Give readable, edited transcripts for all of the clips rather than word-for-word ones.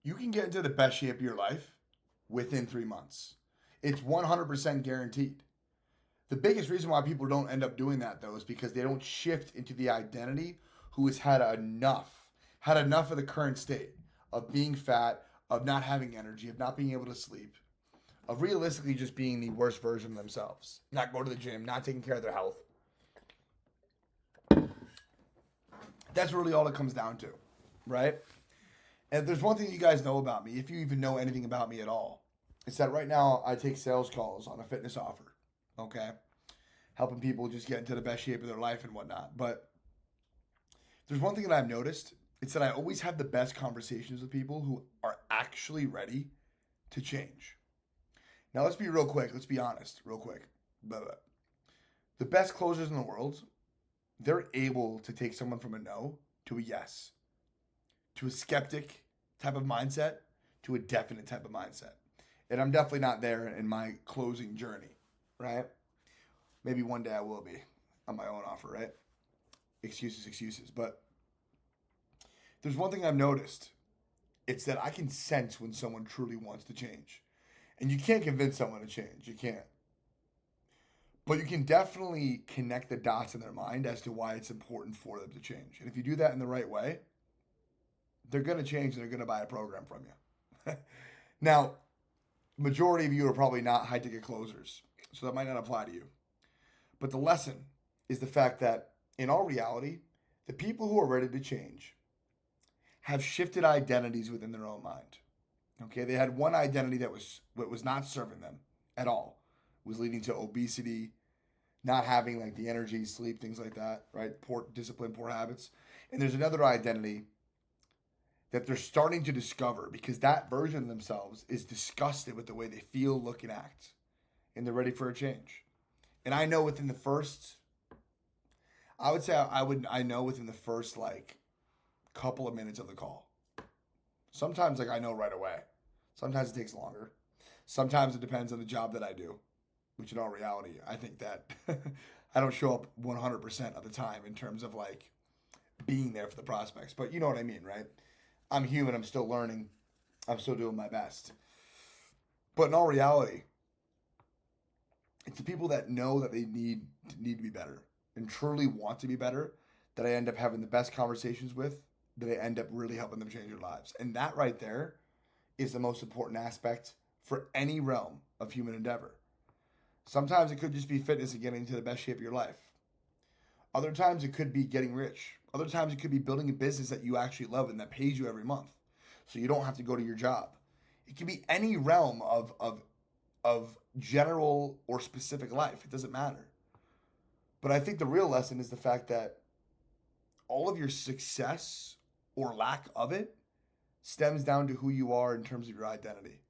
You can get into the best shape of your life within 3 months. It's 100% guaranteed. The biggest reason why people don't end up doing that, though, is because they don't shift into the identity who has had enough of the current state of being fat, of not having energy, of not being able to sleep, of realistically just being the worst version of themselves, not going to the gym, not taking care of their health. That's really all it comes down to, right? And there's one thing you guys know about me, if you even know anything about me at all, it's that right now I take sales calls on a fitness offer, okay? Helping people just get into the best shape of their life and whatnot. But there's one thing that I've noticed, it's that I always have the best conversations with people who are actually ready to change. Now let's be real quick, let's be honest, real quick. The best closers in the world, they're able to take someone from a no to a yes, to a skeptic type of mindset, to a definite type of mindset. And I'm definitely not there in my closing journey, right? Maybe one day I will be on my own offer, right? Excuses, excuses. But there's one thing I've noticed. It's that I can sense when someone truly wants to change. And you can't convince someone to change. You can't. But you can definitely connect the dots in their mind as to why it's important for them to change. And if you do that in the right way, they're going to change and they're going to buy a program from you. Now, majority of you are probably not high ticket closers, so that might not apply to you. But the lesson is the fact that in all reality, the people who are ready to change have shifted identities within their own mind. Okay, they had one identity that was not serving them at all, it was leading to obesity, not having like the energy, sleep, things like that, right? Poor discipline, poor habits. And there's another identity that they're starting to discover because that version of themselves is disgusted with the way they feel, look, and act. And they're ready for a change. And I know within the first, I would say I know within the first like couple of minutes of the call. Sometimes like I know right away. Sometimes it takes longer. Sometimes it depends on the job that I do, which in all reality, I think that I don't show up 100% of the time in terms of like being there for the prospects. But you know what I mean, right? I'm human. I'm still learning. I'm still doing my best. But in all reality, it's the people that know that they need to be better and truly want to be better that I end up having the best conversations with, that I end up really helping them change their lives. And that right there is the most important aspect for any realm of human endeavor. Sometimes it could just be fitness and getting into the best shape of your life. Other times it could be getting rich. Other times it could be building a business that you actually love and that pays you every month, so you don't have to go to your job. It can be any realm of general or specific life. It doesn't matter. But I think the real lesson is the fact that all of your success or lack of it stems down to who you are in terms of your identity.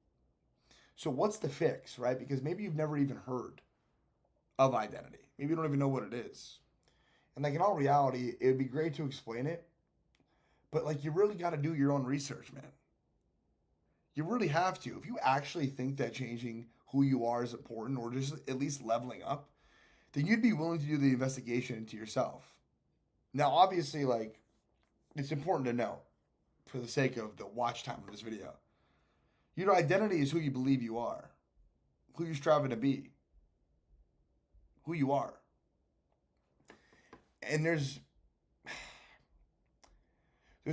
So what's the fix, right? Because maybe you've never even heard of identity. Maybe you don't even know what it is. And like in all reality, it would be great to explain it, but like you really got to do your own research, man. You really have to. If you actually think that changing who you are is important or just at least leveling up, then you'd be willing to do the investigation into yourself. Now, obviously, like it's important to know for the sake of the watch time of this video. Your identity is who you believe you are, who you're striving to be, who you are. And there's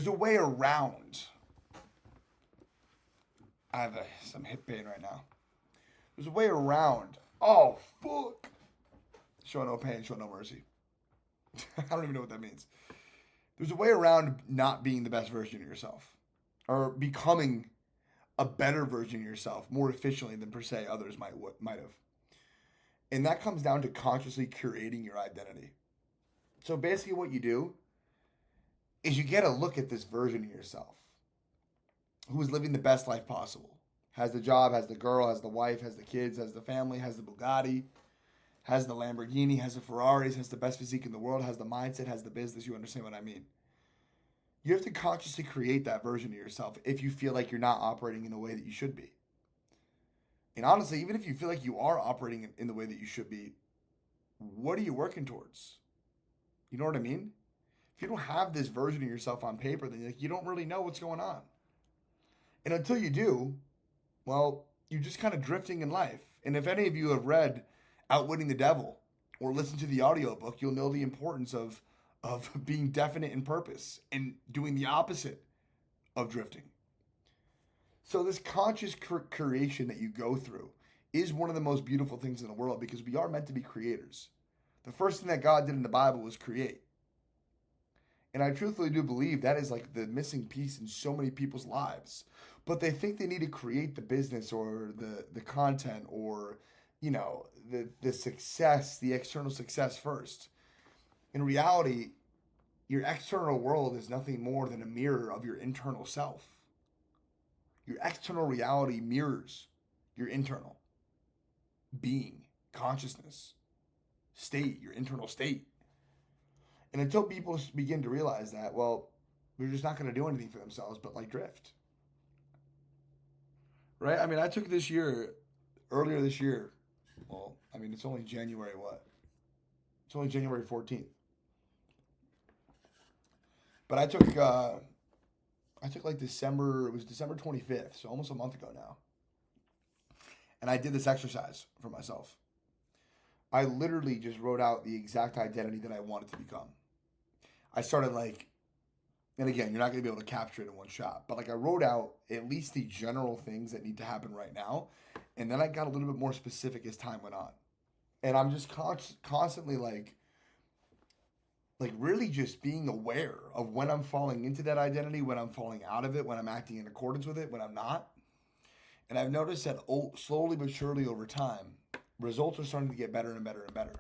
a way around. I have some hip pain right now. There's a way around. Oh, fuck. Show no pain, show no mercy. I don't even know what that means. There's a way around not being the best version of yourself or becoming a better version of yourself more efficiently than per se others might have. And that comes down to consciously curating your identity. So basically what you do is you get a look at this version of yourself who is living the best life possible. Has the job, has the girl, has the wife, has the kids, has the family, has the Bugatti, has the Lamborghini, has the Ferraris, has the best physique in the world, has the mindset, has the business. You understand what I mean? You have to consciously create that version of yourself if you feel like you're not operating in the way that you should be. And honestly, even if you feel like you are operating in the way that you should be, what are you working towards? You know what I mean? If you don't have this version of yourself on paper, then you don't really know what's going on. And until you do, well, you're just kind of drifting in life. And if any of you have read Outwitting the Devil or listened to the audiobook, you'll know the importance of being definite in purpose and doing the opposite of drifting. So this conscious creation that you go through is one of the most beautiful things in the world because we are meant to be creators. The first thing that God did in the Bible was create. And I truthfully do believe that is like the missing piece in so many people's lives. But they think they need to create the business or the content or, the success, the external success first. In reality, your external world is nothing more than a mirror of your internal self. Your external reality mirrors your internal being, consciousness, state, your internal state. And until people begin to realize that, well, they're just not going to do anything for themselves but like drift. Right? I mean, I took earlier this year, well, I mean, it's only January what? It's only January 14th. But I took like it was December 25th, so almost a month ago now. And I did this exercise for myself. I literally just wrote out the exact identity that I wanted to become. I started and again, you're not going to be able to capture it in one shot, but I wrote out at least the general things that need to happen right now. And then I got a little bit more specific as time went on. And I'm just constantly really just being aware of when I'm falling into that identity, when I'm falling out of it, when I'm acting in accordance with it, when I'm not. And I've noticed that slowly but surely over time, results are starting to get better and better and better.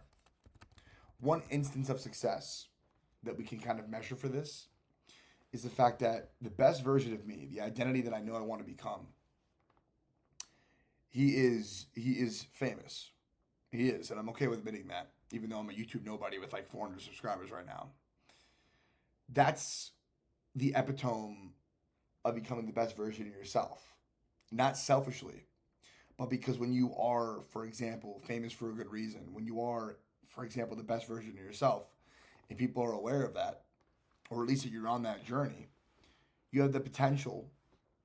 One instance of success that we can kind of measure for this is the fact that the best version of me, the identity that I know I want to become, he is famous. He is, and I'm okay with admitting that, even though I'm a YouTube nobody with 400 subscribers right now. That's the epitome of becoming the best version of yourself. Not selfishly, but because when you are, for example, famous for a good reason, when you are, for example, the best version of yourself, and people are aware of that, or at least that you're on that journey, you have the potential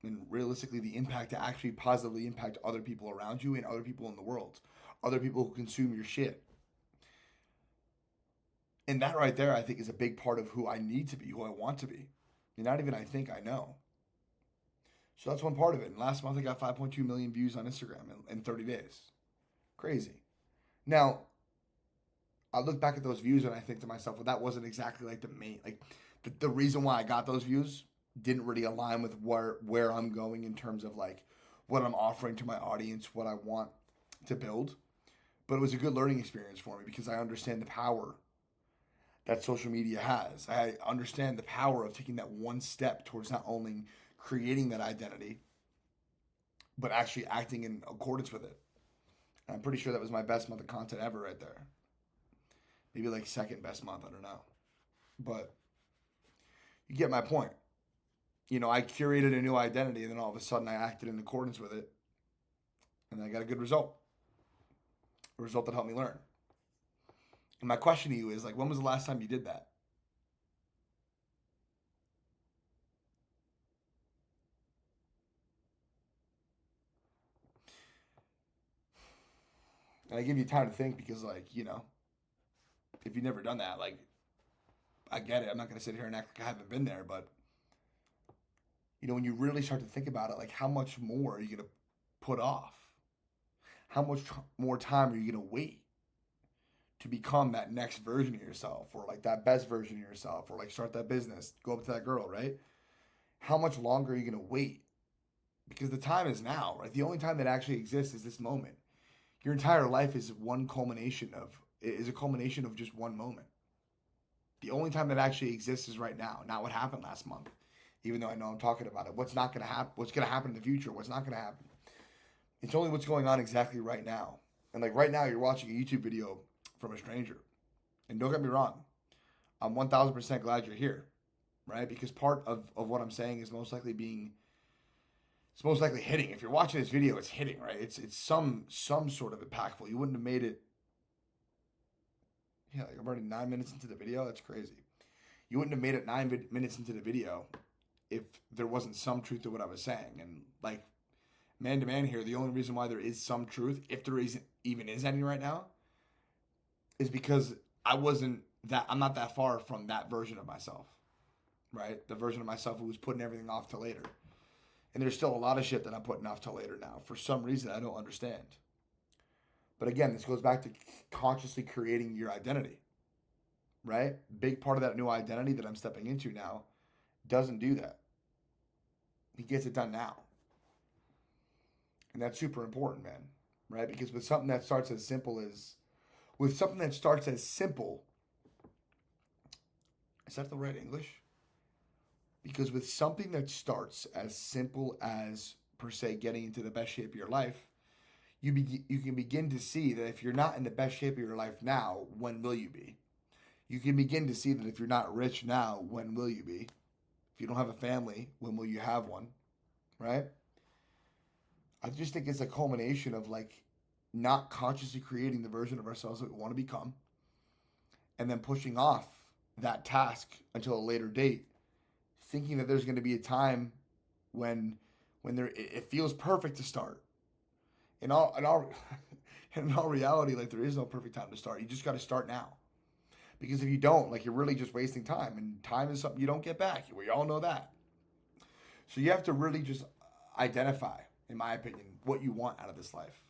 and realistically the impact to actually positively impact other people around you and other people in the world, other people who consume your shit. And that right there, I think, is a big part of who I need to be, who I want to be. And not even I think, I know. So that's one part of it. And last month I got 5.2 million views on Instagram in 30 days. Crazy. Now, I look back at those views and I think to myself, well, that wasn't exactly the main, the reason why I got those views didn't really align with where I'm going in terms of what I'm offering to my audience, what I want to build. But it was a good learning experience for me because I understand the power that social media has. I understand the power of taking that one step towards not only creating that identity, but actually acting in accordance with it. And I'm pretty sure that was my best month of content ever right there. Maybe second best month, I don't know. But you get my point. I curated a new identity and then all of a sudden I acted in accordance with it. And I got a good result. A result that helped me learn. And my question to you is when was the last time you did that? And I give you time to think because if you've never done that, I get it. I'm not going to sit here and act like I haven't been there, but when you really start to think about it, how much more are you going to put off? How much more time are you going to wait to become that next version of yourself or that best version of yourself or start that business, go up to that girl, right? How much longer are you going to wait? Because the time is now, right? The only time that actually exists is this moment. Your entire life is a culmination of just one moment. The only time that actually exists is right now, not what happened last month. Even though I know I'm talking about it. What's not going to happen? What's going to happen in the future? What's not going to happen? It's only what's going on exactly right now. And right now, you're watching a YouTube video from a stranger. And don't get me wrong, I'm 1,000% glad you're here, right? Because part of what I'm saying is most likely hitting. If you're watching this video, it's hitting, right? It's some sort of impactful. You wouldn't have made it. Yeah, I'm already 9 minutes into the video. That's crazy. You wouldn't have made it 9 minutes into the video if there wasn't some truth to what I was saying. And like man to man here, the only reason why there is some truth, if there even is any right now, is because I'm not that far from that version of myself, right? The version of myself who was putting everything off to later. And there's still a lot of shit that I'm putting off to later now. For some reason, I don't understand. But again, this goes back to consciously creating your identity, right? Big part of that new identity that I'm stepping into now doesn't do that. He gets it done now. And that's super important, man, right? Because with something that starts as simple as, is that the right English? Because with something that starts as simple as, per se, getting into the best shape of your life, you can begin to see that if you're not in the best shape of your life now, when will you be? You can begin to see that if you're not rich now, when will you be? If you don't have a family, when will you have one? Right? I just think it's a culmination of like not consciously creating the version of ourselves that we want to become, and then pushing off that task until a later date, thinking that there's going to be a time when it feels perfect to start. In all reality, like there is no perfect time to start. You just got to start now. Because if you don't, like you're really just wasting time, and time is something you don't get back. We all know that. So you have to really just identify, in my opinion, what you want out of this life.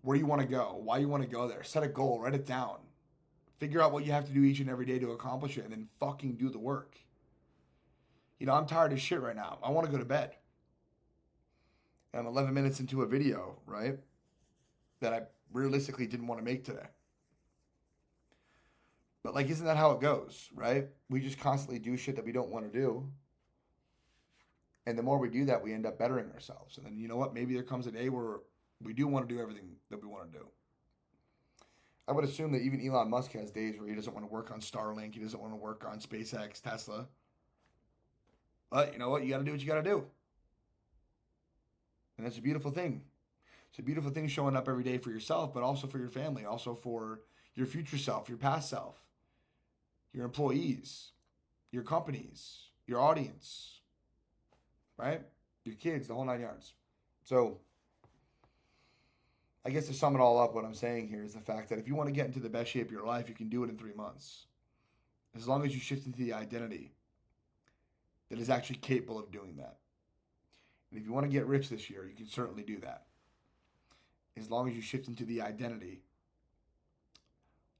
Where you want to go, why you want to go there. Set a goal, write it down. Figure out what you have to do each and every day to accomplish it, and then fucking do the work. You know, I'm tired as shit right now. I want to go to bed. And I'm 11 minutes into a video, right, that I realistically didn't want to make today. But like, isn't that how it goes, right? We just constantly do shit that we don't want to do. And the more we do that, we end up bettering ourselves. And then, you know what? Maybe there comes a day where we do want to do everything that we want to do. I would assume that even Elon Musk has days where he doesn't want to work on Starlink. He doesn't want to work on SpaceX, Tesla. But you know what? You got to do what you got to do. And that's a beautiful thing. It's a beautiful thing showing up every day for yourself, but also for your family, also for your future self, your past self, your employees, your companies, your audience, right? Your kids, the whole 9 yards. So I guess to sum it all up, what I'm saying here is the fact that if you want to get into the best shape of your life, you can do it in 3 months. As long as you shift into the identity that is actually capable of doing that. And if you want to get rich this year, you can certainly do that. As long as you shift into the identity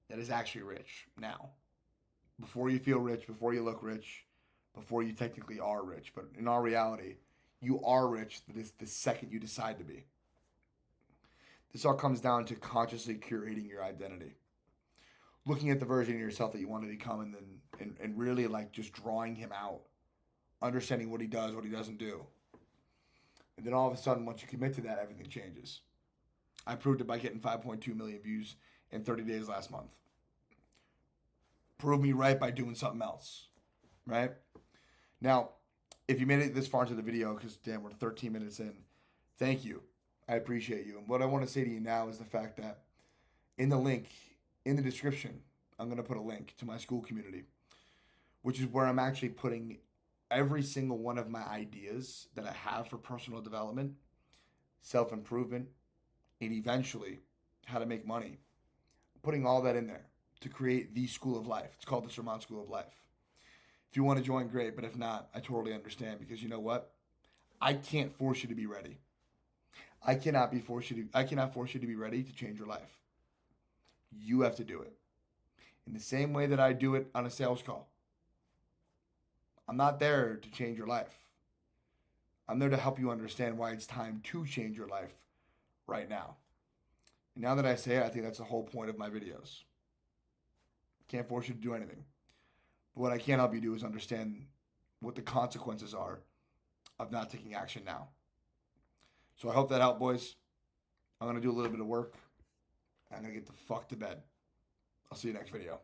that is actually rich now. Before you feel rich, before you look rich, before you technically are rich. But in all reality, you are rich the second you decide to be. This all comes down to consciously curating your identity. Looking at the version of yourself that you want to become, and then and really like just drawing him out. Understanding what he does, what he doesn't do. And then all of a sudden, once you commit to that, everything changes. I proved it by getting 5.2 million views in 30 days last month. Prove me right by doing something else, right? Now, if you made it this far into the video, because damn, we're 13 minutes in, thank you. I appreciate you. And what I want to say to you now is the fact that in the link, in the description, I'm going to put a link to my school community, which is where I'm actually putting every single one of my ideas that I have for personal development, self-improvement, and eventually how to make money. Putting all that in there to create the School of Life. It's called the Sermon School of Life. If you want to join, great. But if not, I totally understand, because you know what? I can't force you to be ready. I cannot force you to be ready to change your life. You have to do it. In the same way that I do it on a sales call. I'm not there to change your life. I'm there to help you understand why it's time to change your life right now. And now that I say it, I think that's the whole point of my videos. Can't force you to do anything. But what I can help you do is understand what the consequences are of not taking action now. So I hope that helped, boys. I'm going to do a little bit of work. I'm going to get the fuck to bed. I'll see you next video.